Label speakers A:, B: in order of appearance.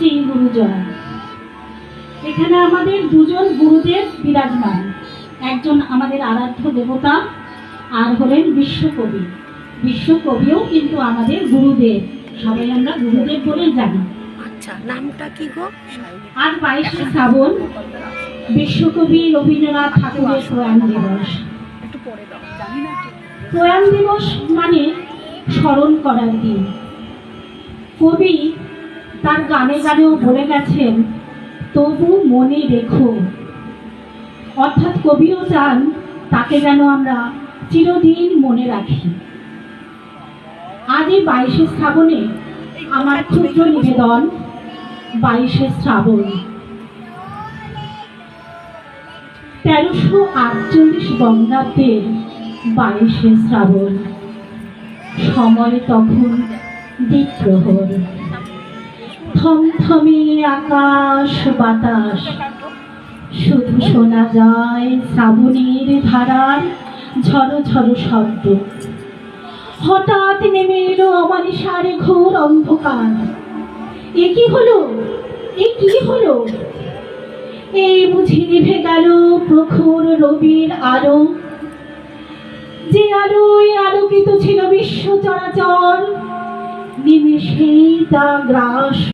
A: শ্রী গুরুজন। এখানে আমাদের দুজন গুরুদেব বিরাজমান, একজন আমাদের আরাধ্য দেবতা আর হলেন বিশ্বকবি। বিশ্বকবিও কিন্তু আমাদের গুরুদেব, সবাই আমরা গুরুদেব বলে জানি।
B: আচ্ছা, নামটা কি গো?
A: আজ 22শে শ্রাবণ বিশ্বকবি রবীন্দ্রনাথ ঠাকুরের প্রয়াণ দিবস। প্রয়াণ দিবস মানে স্মরণ করার দিন। কবি তার গানে গানেও বলে গেছেন, তবু মনে রেখো। অর্থাৎ কবিও চান তাকে যেন আমরা চিরদিন মনে রাখি। আজ এই 22শে শ্রাবণে আমার ক্ষুদ্র নিবেদন, 22শে শ্রাবণ 1348 বঙ্গাব্দের 22শে শ্রাবণ। সময় তখন দ্বীপ্রহর, থমথমে আকাশ বাতাস, শুধু শোনা যায় শ্রাবণের ধারার ঝড়ো ঝড়ো শব্দ। হঠাৎ নেমে এলো অমানিসার ঘোর অন্ধকার। এ কি হলো, এ কি হলো? এই বুঝি নিভে গেল প্রখর রবির আলো, যে আলোয় আলোকিত ছিল বিশ্ব চরাচর। নিমেষেই তা গ্রাস